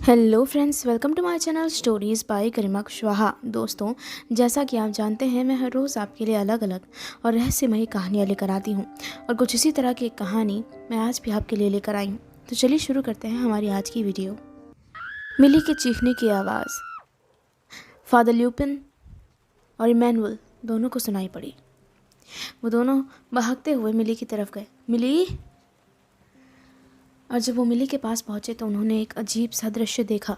Hello friends, welcome to my channel stories by Garima Kushwaha. दोस्तों, जैसा कि आप जानते हैं, मैं हर रोज़ आपके लिए अलग अलग और रहस्यमयी कहानियाँ लेकर आती हूँ और कुछ इसी तरह की एक कहानी मैं आज भी आपके लिए लेकर आई हूँ। तो चलिए शुरू करते हैं हमारी आज की वीडियो। मिली के चीखने की आवाज़ फादर ल्यूपिन और इमैनुअल दोनों को सुनाई पड़ी। वो दोनों भागते हुए मिली की तरफ गए। मिली! और जब वो मिली के पास पहुँचे तो उन्होंने एक अजीब सा दृश्य देखा।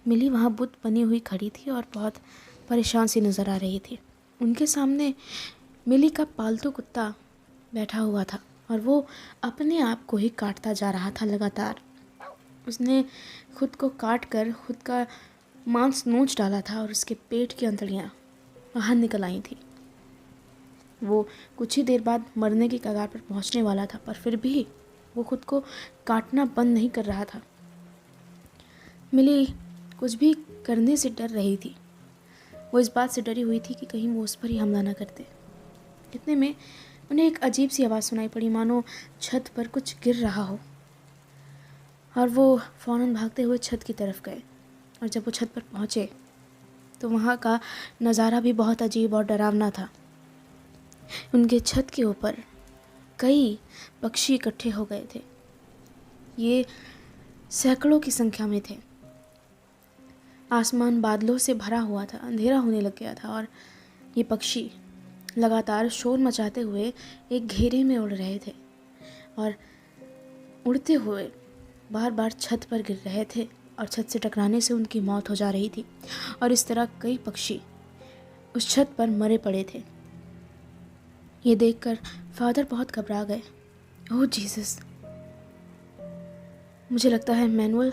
मिली वहाँ बुत बनी हुई खड़ी थी और बहुत परेशान सी नज़र आ रही थी। उनके सामने मिली का पालतू कुत्ता बैठा हुआ था और वो अपने आप को ही काटता जा रहा था लगातार। उसने खुद को काट कर खुद का मांस नोच डाला था और उसके पेट की अंतड़ियाँ बाहर निकल आई थी। वो कुछ ही देर बाद मरने की कगार पर पहुंचने वाला था, पर फिर भी वो खुद को काटना बंद नहीं कर रहा था। मिली कुछ भी करने से डर रही थी। वो इस बात से डरी हुई थी कि कहीं वो उस पर ही हमला न करते। इतने में उन्हें एक अजीब सी आवाज़ सुनाई पड़ी, मानो छत पर कुछ गिर रहा हो। और वो फ़ौरन भागते हुए छत की तरफ गए। और जब वो छत पर पहुँचे तो वहाँ का नज़ारा भी बहुत अजीब और डरावना था। उनके छत के ऊपर कई पक्षी इकट्ठे हो गए थे। ये सैकड़ों की संख्या में थे। आसमान बादलों से भरा हुआ था, अंधेरा होने लग गया था और ये पक्षी लगातार शोर मचाते हुए एक घेरे में उड़ रहे थे और उड़ते हुए बार बार छत पर गिर रहे थे और छत से टकराने से उनकी मौत हो जा रही थी। और इस तरह कई पक्षी उस छत पर मरे पड़े थे। ये देखकर फादर बहुत घबरा गए। ओह जीसस! मुझे लगता है मैनुअल,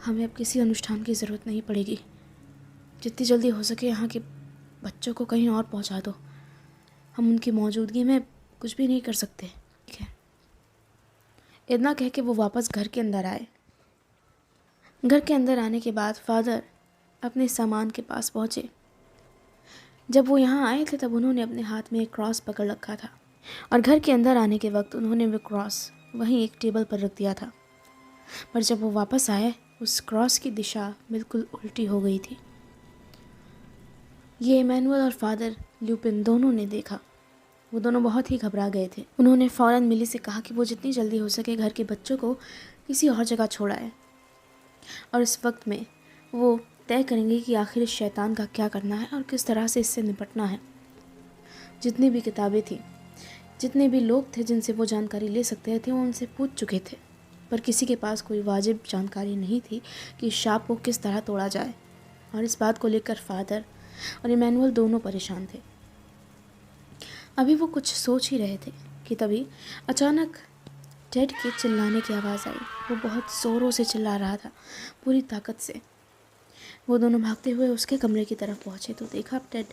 हमें अब किसी अनुष्ठान की ज़रूरत नहीं पड़ेगी। जितनी जल्दी हो सके यहाँ के बच्चों को कहीं और पहुँचा दो। हम उनकी मौजूदगी में कुछ भी नहीं कर सकते। ठीक है। इतना कह के वो वापस घर के अंदर आए। घर के अंदर आने के बाद फादर अपने सामान के पास पहुँचे। जब वो यहाँ आए थे तब उन्होंने अपने हाथ में एक क्रॉस पकड़ रखा था और घर के अंदर आने के वक्त उन्होंने वो क्रॉस वहीं एक टेबल पर रख दिया था। पर जब वो वापस आए, उस क्रॉस की दिशा बिल्कुल उल्टी हो गई थी। ये इमैनुअल और फादर ल्यूपिन दोनों ने देखा। वो दोनों बहुत ही घबरा गए थे। उन्होंने फ़ौरन मिली से कहा कि वो जितनी जल्दी हो सके घर के बच्चों को किसी और जगह छोड़ाए और इस वक्त में वो तय करेंगे कि आखिर इस शैतान का क्या करना है और किस तरह से इससे निपटना है। जितनी भी किताबें थी, जितने भी लोग थे जिनसे वो जानकारी ले सकते थे, वो उनसे पूछ चुके थे, पर किसी के पास कोई वाजिब जानकारी नहीं थी कि इस शाप को किस तरह तोड़ा जाए। और इस बात को लेकर फादर और इमैनुअल दोनों परेशान थे। अभी वो कुछ सोच ही रहे थे कि तभी अचानक टेड के चिल्लाने की आवाज़ आई। वो बहुत ज़ोरों से चिल्ला रहा था, पूरी ताकत से। वो दोनों भागते हुए उसके कमरे की तरफ पहुँचे तो देखा टेड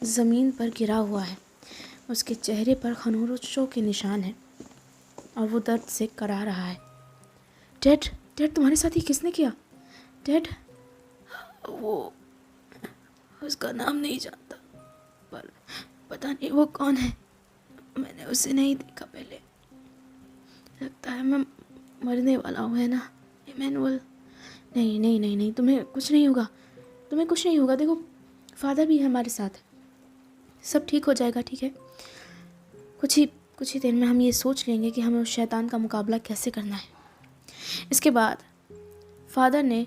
ज़मीन पर गिरा हुआ है। उसके चेहरे पर खरोंचों के निशान हैं और वो दर्द से करा रहा है। टेड, टेड, तुम्हारे साथ ही किसने किया? टेड, वो उसका नाम नहीं जानता, पर पता नहीं वो कौन है। मैंने उसे नहीं देखा पहले। लगता है मैं मरने वाला हूँ, है ना इमैनुअल? नहीं नहीं नहीं नहीं, तुम्हें कुछ नहीं होगा, तुम्हें कुछ नहीं होगा। देखो, फादर भी है हमारे साथ, सब ठीक हो जाएगा। ठीक है, कुछ ही देर में हम ये सोच लेंगे कि हमें उस शैतान का मुकाबला कैसे करना है। इसके बाद फादर ने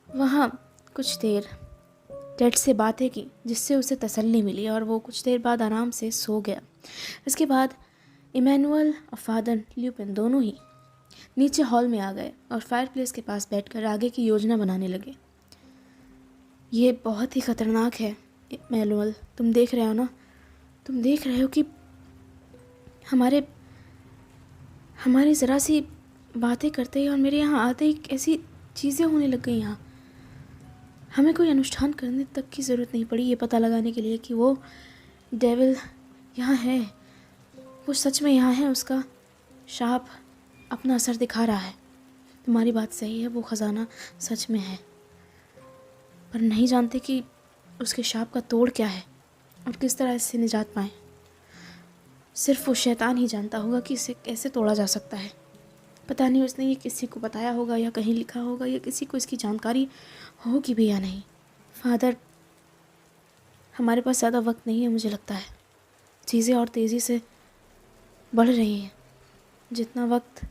वहाँ कुछ देर टेड से बातें की, जिससे उसे तसल्ली मिली और वो कुछ देर बाद आराम से सो गया। इसके बाद इमैनुअल और फादर ल्यूपिन दोनों ही नीचे हॉल में आ गए और फायरप्लेस के पास बैठकर आगे की योजना बनाने लगे। ये बहुत ही ख़तरनाक है इमैनुअल, तुम देख रहे हो ना? तुम देख रहे हो कि हमारी ज़रा सी बातें करते ही और मेरे यहाँ आते ही ऐसी चीज़ें होने लग गई यहाँ। हमें कोई अनुष्ठान करने तक की ज़रूरत नहीं पड़ी ये पता लगाने के लिए कि वो डेविल यहाँ है, वो सच में यहाँ है। उसका शाप अपना असर दिखा रहा है। तुम्हारी बात सही है, वो ख़जाना सच में है, पर नहीं जानते कि उसके शाप का तोड़ क्या है और किस तरह इससे निजात पाएँ। सिर्फ वो शैतान ही जानता होगा कि इसे कैसे तोड़ा जा सकता है। पता नहीं उसने ये किसी को बताया होगा या कहीं लिखा होगा या किसी को इसकी जानकारी होगी भी या नहीं। फादर, हमारे पास ज़्यादा वक्त नहीं है। मुझे लगता है चीज़ें और तेज़ी से बढ़ रही हैं। जितना वक्त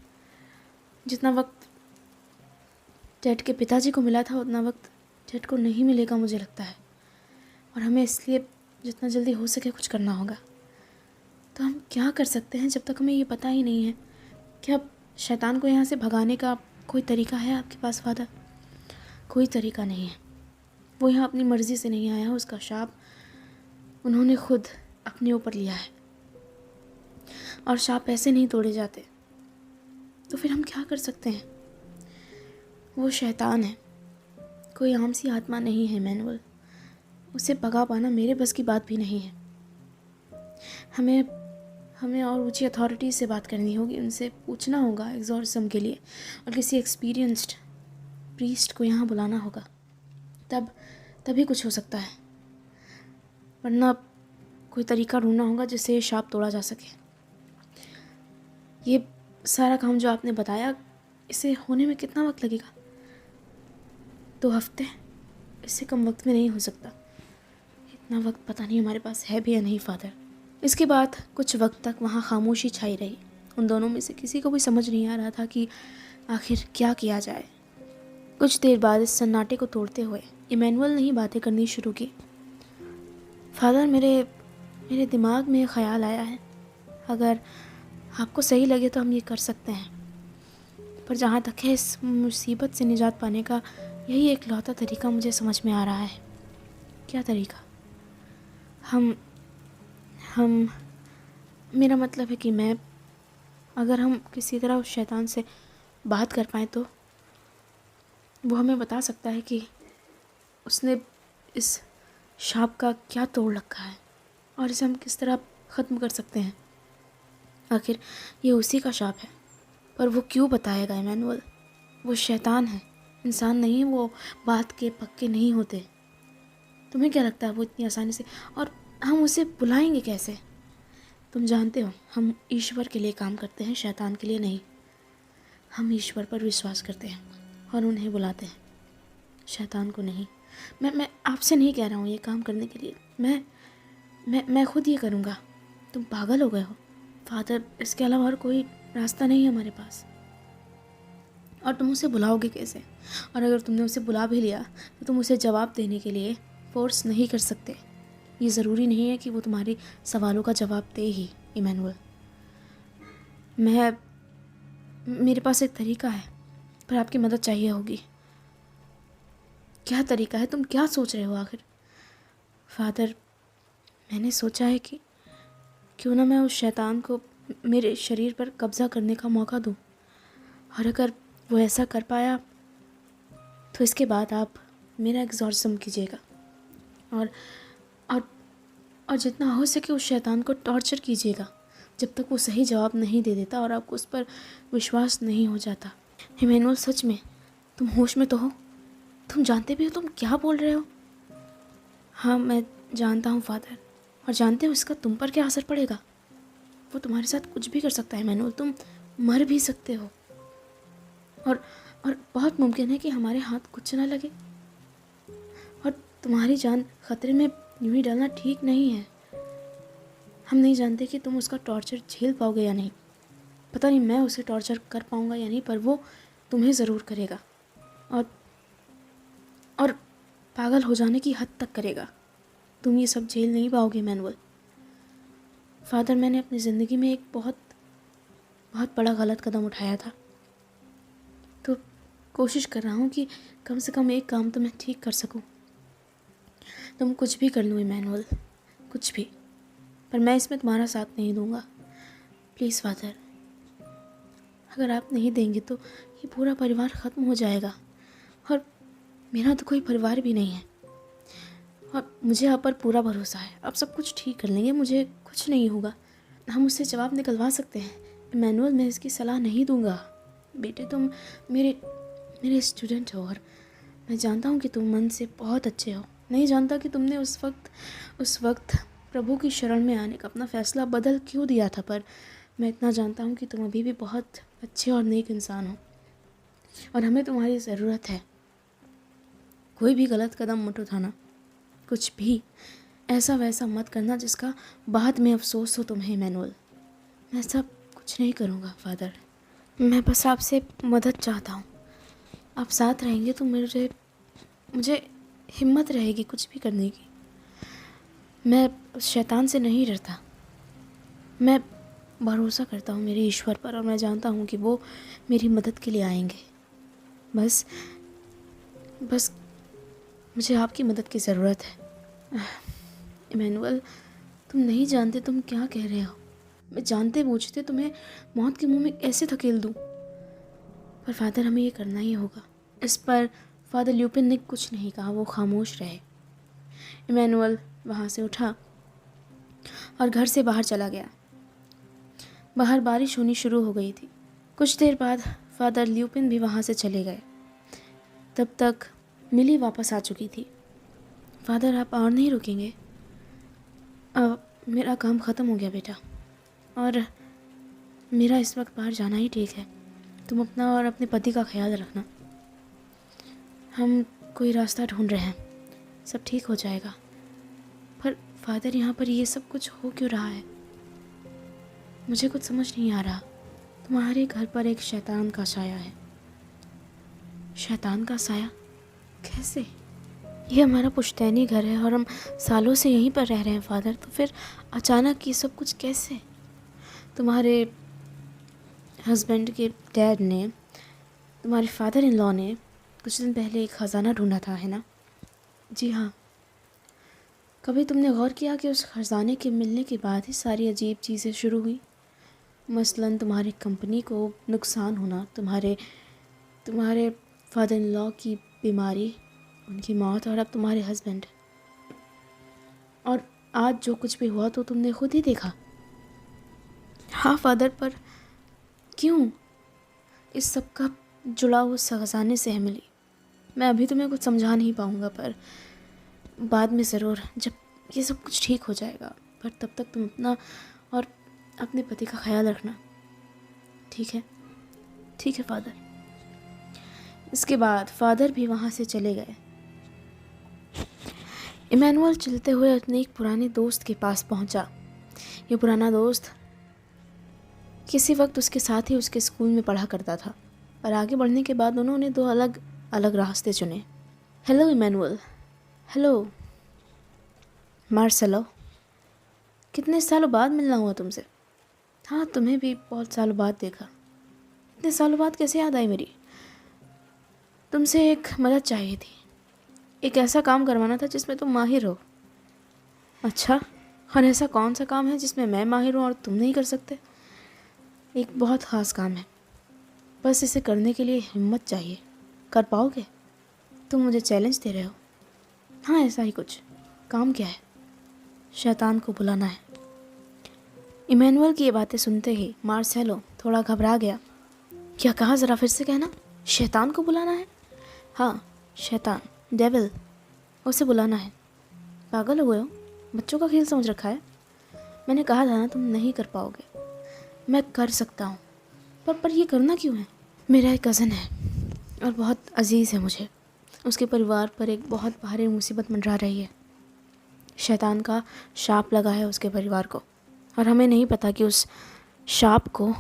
डैड के पिताजी को मिला था उतना वक्त डैड को नहीं मिलेगा मुझे लगता है। और हमें इसलिए जितना जल्दी हो सके कुछ करना होगा। तो हम क्या कर सकते हैं जब तक हमें ये पता ही नहीं है? क्या शैतान को यहाँ से भगाने का कोई तरीका है आपके पास फादर? कोई तरीका नहीं है। वो यहाँ अपनी मर्ज़ी से नहीं आया, उसका शाप उन्होंने खुद अपने ऊपर लिया है और शाप ऐसे नहीं तोड़े जाते। तो फिर हम क्या कर सकते हैं? वो शैतान है, कोई आम सी आत्मा नहीं है मैनुअल। उसे भगा पाना मेरे बस की बात भी नहीं है। हमें और ऊंची अथॉरिटी से बात करनी होगी, उनसे पूछना होगा एग्जॉर्सिज्म के लिए और किसी एक्सपीरियंस्ड प्रीस्ट को यहाँ बुलाना होगा। तभी कुछ हो सकता है, वरना कोई तरीका ढूंढना होगा जिससे ये शाप तोड़ा जा सके। ये सारा काम जो आपने बताया, इसे होने में कितना वक्त लगेगा? 2 हफ्ते? इससे कम वक्त में नहीं हो सकता। इतना वक्त पता नहीं हमारे पास है भी या नहीं फादर। इसके बाद कुछ वक्त तक वहाँ खामोशी छाई रही। उन दोनों में से किसी को भी समझ नहीं आ रहा था कि आखिर क्या किया जाए। कुछ देर बाद इस सन्नाटे को तोड़ते हुए इमैनुअल ने ही बातें करनी शुरू की। फादर, मेरे दिमाग में ख्याल आया है, अगर आपको सही लगे तो हम ये कर सकते हैं। पर जहाँ तक है इस मुसीबत से निजात पाने का यही एक लौता तरीका मुझे समझ में आ रहा है। क्या तरीका? हम मेरा मतलब है कि अगर हम किसी तरह उस शैतान से बात कर पाएँ तो वो हमें बता सकता है कि उसने इस शाप का क्या तोड़ रखा है और इसे हम किस तरह ख़त्म कर सकते हैं। आखिर ये उसी का शाप है, पर वो क्यों बताएगा इमैनुअल? वो शैतान है, इंसान नहीं। वो बात के पक्के नहीं होते। तुम्हें क्या लगता है वो इतनी आसानी से? और हम उसे बुलाएंगे कैसे? तुम जानते हो हम ईश्वर के लिए काम करते हैं, शैतान के लिए नहीं। हम ईश्वर पर विश्वास करते हैं और उन्हें बुलाते हैं, शैतान को नहीं। मैं आपसे नहीं कह रहा हूँ ये काम करने के लिए। मैं खुद ये करूँगा। तुम पागल हो गए हो फादर, इसके अलावा और कोई रास्ता नहीं है हमारे पास। और तुम उसे बुलाओगे कैसे? और अगर तुमने उसे बुला भी लिया तो तुम उसे जवाब देने के लिए फोर्स नहीं कर सकते। ये ज़रूरी नहीं है कि वो तुम्हारे सवालों का जवाब दे ही इमैनुअल। मेरे पास एक तरीका है, पर आपकी मदद चाहिए होगी। क्या तरीका है? तुम क्या सोच रहे हो आखिर? फादर, मैंने सोचा है कि क्यों ना मैं उस शैतान को मेरे शरीर पर कब्ज़ा करने का मौका दूं, और अगर वो ऐसा कर पाया तो इसके बाद आप मेरा एग्जॉर्सिज्म कीजिएगा और जितना हो सके उस शैतान को टॉर्चर कीजिएगा जब तक वो सही जवाब नहीं दे देता और आपको उस पर विश्वास नहीं हो जाता। इमैनुअल, सच में तुम होश में तो हो? तुम जानते भी हो तुम क्या बोल रहे हो? हाँ, मैं जानता हूँ फादर, और जानते हो इसका तुम पर क्या असर पड़ेगा? वो तुम्हारे साथ कुछ भी कर सकता है इमैनुअल। तुम मर भी सकते हो और बहुत मुमकिन है कि हमारे हाथ कुछ ना लगे, और तुम्हारी जान खतरे में यूं ही डालना ठीक नहीं है। हम नहीं जानते कि तुम उसका टॉर्चर झेल पाओगे या नहीं। पता नहीं मैं उसे टॉर्चर कर पाऊंगा या नहीं, पर वो तुम्हें ज़रूर करेगा और पागल हो जाने की हद तक करेगा। तुम ये सब झेल नहीं पाओगे मैनुअल। फादर, मैंने अपनी ज़िंदगी में एक बहुत बहुत बड़ा गलत कदम उठाया था, तो कोशिश कर रहा हूँ कि कम से कम एक काम तो मैं ठीक कर सकूँ। तुम कुछ भी कर लो इमैनुअल, कुछ भी, पर मैं इसमें तुम्हारा साथ नहीं दूँगा। प्लीज़ फादर, अगर आप नहीं देंगे तो ये पूरा परिवार ख़त्म हो जाएगा, और मेरा तो कोई परिवार भी नहीं है, और मुझे आप पर पूरा भरोसा है। आप सब कुछ ठीक कर लेंगे, मुझे कुछ नहीं होगा। हम उससे जवाब निकलवा सकते हैं। इमैनुअल, मैं इसकी सलाह नहीं दूंगा। बेटे, तुम मेरे स्टूडेंट हो, और मैं जानता हूँ कि तुम मन से बहुत अच्छे हो। नहीं जानता कि तुमने उस वक्त प्रभु की शरण में आने का अपना फ़ैसला बदल क्यों दिया था, पर मैं इतना जानता हूँ कि तुम अभी भी बहुत अच्छे और नेक इंसान हो, और हमें तुम्हारी ज़रूरत है। कोई भी गलत कदम मत उठाना, कुछ भी ऐसा वैसा मत करना जिसका बाद में अफसोस हो तुम्हें इमैनुअल। मैं सब कुछ नहीं करूँगा फादर, मैं बस आपसे मदद चाहता हूँ। आप साथ रहेंगे तो मुझे हिम्मत रहेगी कुछ भी करने की। मैं शैतान से नहीं डरता, मैं भरोसा करता हूँ मेरे ईश्वर पर, और मैं जानता हूँ कि वो मेरी मदद के लिए आएंगे। बस बस मुझे आपकी मदद की ज़रूरत है। इमैनुअल, तुम नहीं जानते तुम क्या कह रहे हो। मैं जानते बूझते तुम्हें मौत के मुंह में कैसे धकेल दूँ, पर फादर हमें ये करना ही होगा। इस पर फादर ल्यूपिन ने कुछ नहीं कहा, वो खामोश रहे। इमैनुअल वहाँ से उठा और घर से बाहर चला गया। बाहर बारिश होनी शुरू हो गई थी। कुछ देर बाद फादर ल्यूपिन भी वहाँ से चले गए। तब तक मिली वापस आ चुकी थी। फादर, आप और नहीं रुकेंगे? अब मेरा काम ख़त्म हो गया बेटा, और मेरा इस वक्त बाहर जाना ही ठीक है। तुम अपना और अपने पति का ख्याल रखना। हम कोई रास्ता ढूंढ रहे हैं, सब ठीक हो जाएगा। पर फादर, यहाँ पर ये सब कुछ हो क्यों रहा है? मुझे कुछ समझ नहीं आ रहा। तुम्हारे घर पर एक शैतान का साया है। शैतान का साया? कैसे? ये हमारा पुश्तैनी घर है और हम सालों से यहीं पर रह रहे हैं फादर, तो फिर अचानक ये सब कुछ कैसे? तुम्हारे हस्बैंड के डैड ने, तुम्हारे फादर इन लॉ ने कुछ दिन पहले एक ख़जाना ढूंढा था, है ना? जी हाँ। कभी तुमने गौर किया कि उस ख़जाने के मिलने के बाद ही सारी अजीब चीज़ें शुरू हुई? मसलन तुम्हारी कंपनी को नुकसान होना, तुम्हारे फादर इन लॉ की बीमारी, उनकी मौत, और अब तुम्हारे हस्बैंड। और आज जो कुछ भी हुआ तो तुमने खुद ही देखा। हाँ फादर, पर क्यों? इस सब का जुड़ाव उस खजाने से है मिली। मैं अभी तुम्हें कुछ समझा नहीं पाऊँगा, पर बाद में ज़रूर, जब ये सब कुछ ठीक हो जाएगा। पर तब तक तुम अपना और अपने पति का ख्याल रखना, ठीक है? ठीक है फादर। इसके बाद फादर भी वहाँ से चले गए। इमैनुअल चलते हुए अपने एक पुराने दोस्त के पास पहुँचा। ये पुराना दोस्त किसी वक्त उसके साथ ही उसके स्कूल में पढ़ा करता था, और आगे बढ़ने के बाद उन्होंने दो अलग अलग रास्ते चुने। Hello Emmanuel. हेलो मार्सेलो, कितने सालों बाद मिलना हुआ तुमसे। हाँ, तुम्हें भी बहुत सालों बाद देखा। इतने सालों बाद कैसे याद आई मेरी? तुमसे एक मदद चाहिए थी। एक ऐसा काम करवाना था जिसमें तुम माहिर हो। अच्छा, और ऐसा कौन सा काम है जिसमें मैं माहिर हूँ और तुम नहीं कर सकते? एक बहुत ख़ास काम है, बस इसे करने के लिए हिम्मत चाहिए। कर पाओगे? तुम मुझे चैलेंज दे रहे हो? हाँ, ऐसा ही कुछ। काम क्या है? शैतान को बुलाना है। इमैनुअल की ये बातें सुनते ही मार्सेलो थोड़ा घबरा गया। क्या कहा? ज़रा फिर से कहना। शैतान को बुलाना है? हाँ, शैतान, डेविल, उसे बुलाना है। पागल हो गए हो? बच्चों का खेल समझ रखा है? मैंने कहा था ना, तुम नहीं कर पाओगे। मैं कर सकता हूँ, पर ये करना क्यों है? मेरा एक कज़न है और बहुत अजीज़ है मुझे। उसके परिवार पर एक बहुत भारी मुसीबत मंडरा रही है। शैतान का शाप लगा है उसके परिवार को, और हमें नहीं पता कि उस शाप को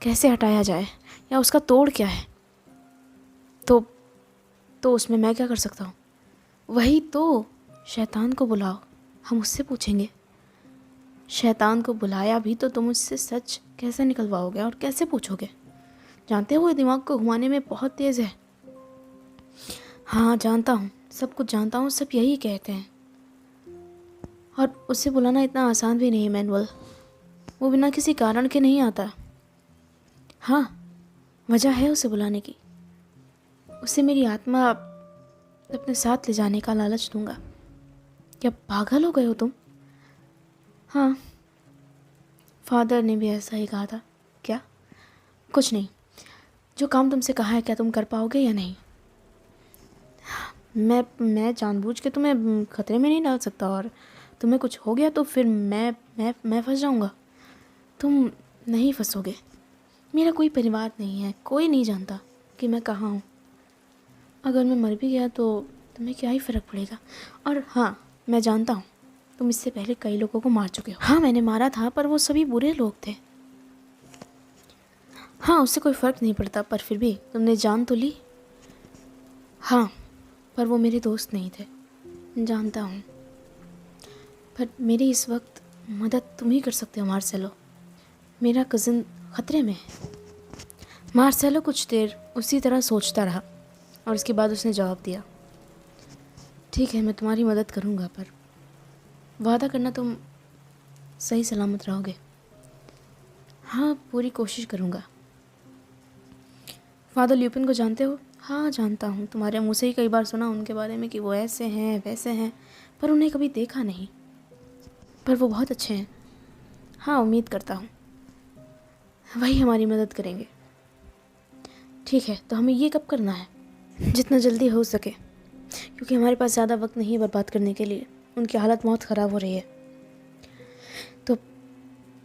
कैसे हटाया जाए या उसका तोड़ क्या है। तो उसमें मैं क्या कर सकता हूँ? वही तो, शैतान को बुलाओ, हम उससे पूछेंगे। शैतान को बुलाया भी तो तुम उससे सच कैसे निकलवाओगे और कैसे पूछोगे? जानते हो, ये दिमाग को घुमाने में बहुत तेज़ है। हाँ जानता हूँ, सब कुछ जानता हूँ, सब यही कहते हैं। और उसे बुलाना इतना आसान भी नहीं है मैनुअल। वो बिना किसी कारण के नहीं आता। हाँ, वजह है उसे बुलाने की। उसे मेरी आत्मा अपने साथ ले जाने का लालच दूंगा। क्या पागल हो गए हो तुम? हाँ, फादर ने भी ऐसा ही कहा था। क्या? कुछ नहीं। जो काम तुमसे कहा है, क्या तुम कर पाओगे या नहीं? मैं जानबूझ के तुम्हें खतरे में नहीं डाल सकता, और तुम्हें कुछ हो गया तो फिर मैं फंस जाऊंगा। तुम नहीं फंसोगे। मेरा कोई परिवार नहीं है, कोई नहीं जानता कि मैं कहाँ हूँ। अगर मैं मर भी गया तो तुम्हें क्या ही फ़र्क पड़ेगा। और हाँ, मैं जानता हूँ तुम इससे पहले कई लोगों को मार चुके हो। हाँ, मैंने मारा था, पर वो सभी बुरे लोग थे। हाँ, उससे कोई फ़र्क नहीं पड़ता, पर फिर भी तुमने जान तो ली। हाँ, पर वो मेरे दोस्त नहीं थे। जानता हूँ, पर मेरी इस वक्त मदद तुम ही कर सकते हो मार्सेलो। मेरा कज़न ख़तरे में है। मार्सेलो कुछ देर उसी तरह सोचता रहा और उसके बाद उसने जवाब दिया, ठीक है, मैं तुम्हारी मदद करूँगा, पर वादा करना तुम सही सलामत रहोगे। हाँ, पूरी कोशिश करूँगा। फादर ल्यूपिन को जानते हो? हाँ, जानता हूँ। तुम्हारे मुँह से ही कई बार सुना उनके बारे में कि वो ऐसे हैं वैसे हैं, पर उन्हें कभी देखा नहीं। पर वो बहुत अच्छे हैं। हाँ, उम्मीद करता हूँ वही हमारी मदद करेंगे। ठीक है, तो हमें ये कब करना है? जितना जल्दी हो सके, क्योंकि हमारे पास ज़्यादा वक्त नहीं है बर्बाद करने के लिए। उनकी हालत बहुत ख़राब हो रही है।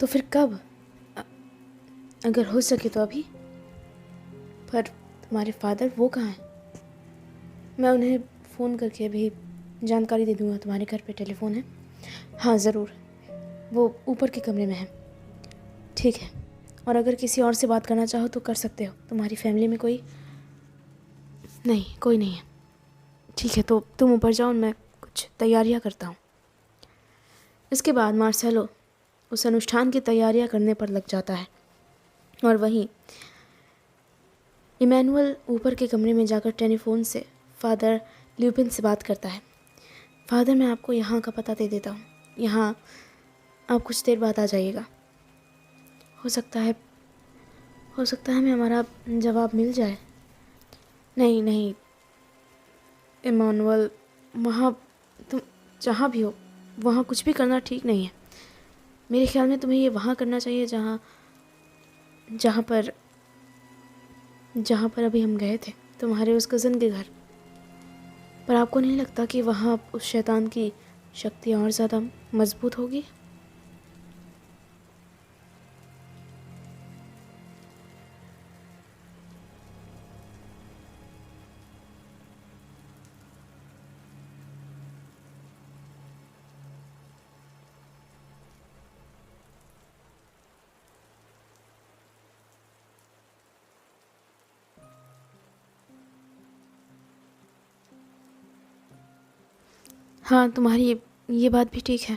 तो फिर कब? अगर हो सके तो अभी। पर तुम्हारे फादर वो कहाँ हैं? मैं उन्हें फ़ोन करके अभी जानकारी दे दूँगा। तुम्हारे घर पे टेलीफ़ोन है? हाँ, ज़रूर। वो ऊपर के कमरे में है। ठीक है। और अगर किसी और से बात करना चाहो तो कर सकते हो। तुम्हारी फैमिली में कोई? नहीं, कोई नहीं है। ठीक है, तो तुम ऊपर जाओ, मैं कुछ तैयारियां करता हूँ। इसके बाद मार्सेलो उस अनुष्ठान की तैयारियां करने पर लग जाता है और वहीं इमैनुअल ऊपर के कमरे में जाकर टेलीफोन से फादर ल्यूपिन से बात करता है। फादर, मैं आपको यहाँ का पता दे देता हूँ। यहाँ आप कुछ देर बाद आ जाइएगा। हो सकता है हमें हमारा जवाब मिल जाए। नहीं नहीं इमैनुअल, वहाँ तुम जहाँ भी हो वहाँ कुछ भी करना ठीक नहीं है। मेरे ख्याल में तुम्हें ये वहाँ करना चाहिए जहाँ पर अभी हम गए थे, तुम्हारे उस कज़न के घर। पर आपको नहीं लगता कि वहाँ उस शैतान की शक्ति और ज़्यादा मजबूत होगी? हाँ, तुम्हारी ये बात भी ठीक है।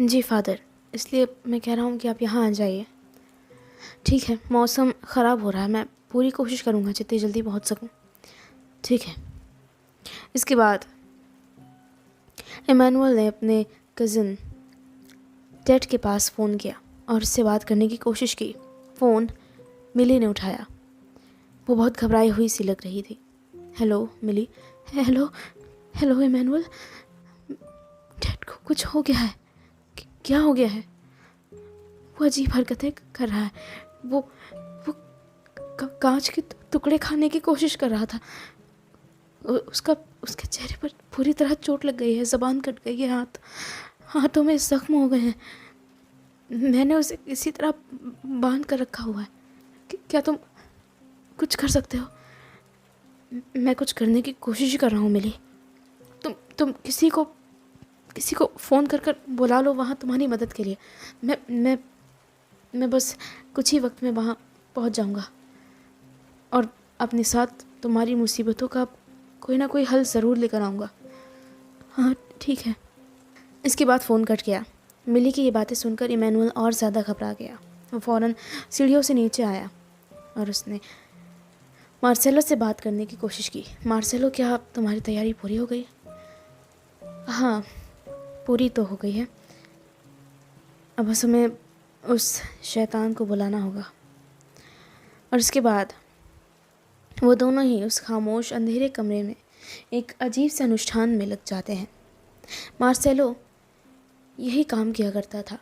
जी फादर, इसलिए मैं कह रहा हूँ कि आप यहाँ आ जाइए। ठीक है, मौसम ख़राब हो रहा है, मैं पूरी कोशिश करूँगा जितनी जल्दी पहुँच सकूँ। ठीक है। इसके बाद इमैनुअल ने अपने कज़न टेड के पास फ़ोन किया और उससे बात करने की कोशिश की। फ़ोन मिली ने उठाया। वो बहुत घबराई हुई सी लग रही थी। हेलो मिली। हेलो हेलो इमैनुअल, टेड को कुछ हो गया है। क्या हो गया है? वो अजीब हरकतें कर रहा है। वो कांच के टुकड़े खाने की कोशिश कर रहा था। उसके चेहरे पर पूरी तरह चोट लग गई है, ज़बान कट गई है, हाथों में जख्म हो गए हैं। मैंने उसे इसी तरह बांध कर रखा हुआ है। क्या तुम कुछ कर सकते हो? मैं कुछ करने की कोशिश कर रहा हूँ मिली। तुम किसी को फ़ोन कर बुला लो वहाँ तुम्हारी मदद के लिए। मैं बस कुछ ही वक्त में वहाँ पहुँच जाऊँगा और अपने साथ तुम्हारी मुसीबतों का कोई ना कोई हल ज़रूर लेकर आऊँगा। हाँ ठीक है। इसके बाद फ़ोन कट गया। मिली की ये बातें सुनकर इमैनुअल और ज़्यादा घबरा गया। वो फ़ौरन सीढ़ियों से नीचे आया और उसने मार्सेलो से बात करने की कोशिश की। मार्सेलो, क्या तुम्हारी तैयारी पूरी हो गई? हाँ, पूरी तो हो गई है। अब बस हमें उस शैतान को बुलाना होगा। और इसके बाद वो दोनों ही उस खामोश अंधेरे कमरे में एक अजीब से अनुष्ठान में लग जाते हैं। मार्सेलो यही काम किया करता था।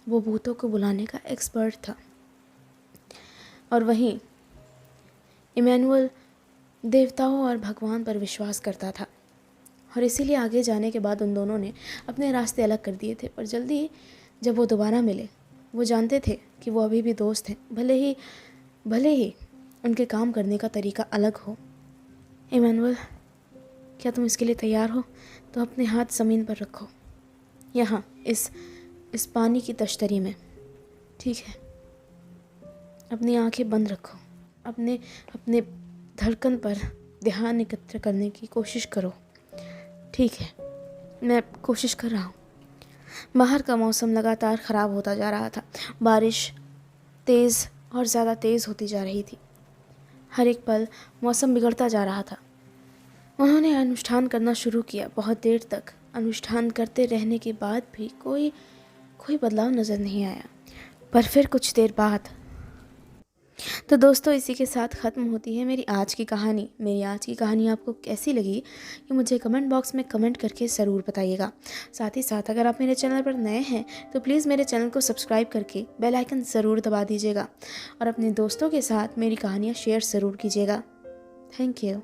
वो भूतों को बुलाने का एक्सपर्ट था। और वहीं इमैनुअल देवताओं और भगवान पर विश्वास करता था और इसीलिए आगे जाने के बाद उन दोनों ने अपने रास्ते अलग कर दिए थे। पर जल्दी ही जब वो दोबारा मिले वो जानते थे कि वो अभी भी दोस्त हैं, भले ही उनके काम करने का तरीका अलग हो। इमैनुअल, क्या तुम इसके लिए तैयार हो? तो अपने हाथ ज़मीन पर रखो, यहाँ इस पानी की तश्तरी में, ठीक है? अपनी आंखें बंद रखो, अपने अपने धड़कन पर ध्यान एकत्र करने की कोशिश करो, ठीक है? मैं कोशिश कर रहा हूँ। बाहर का मौसम लगातार ख़राब होता जा रहा था। बारिश तेज़ और ज़्यादा तेज़ होती जा रही थी। हर एक पल मौसम बिगड़ता जा रहा था। उन्होंने अनुष्ठान करना शुरू किया। बहुत देर तक अनुष्ठान करते रहने के बाद भी कोई बदलाव नज़र नहीं आया। पर फिर कुछ देर बाद, तो दोस्तों इसी के साथ ख़त्म होती है मेरी आज की कहानी। मेरी आज की कहानी आपको कैसी लगी ये मुझे कमेंट बॉक्स में कमेंट करके ज़रूर बताइएगा। साथ ही साथ अगर आप मेरे चैनल पर नए हैं तो प्लीज़ मेरे चैनल को सब्सक्राइब करके बेल आइकन ज़रूर दबा दीजिएगा और अपने दोस्तों के साथ मेरी कहानियाँ शेयर ज़रूर कीजिएगा। Thank you.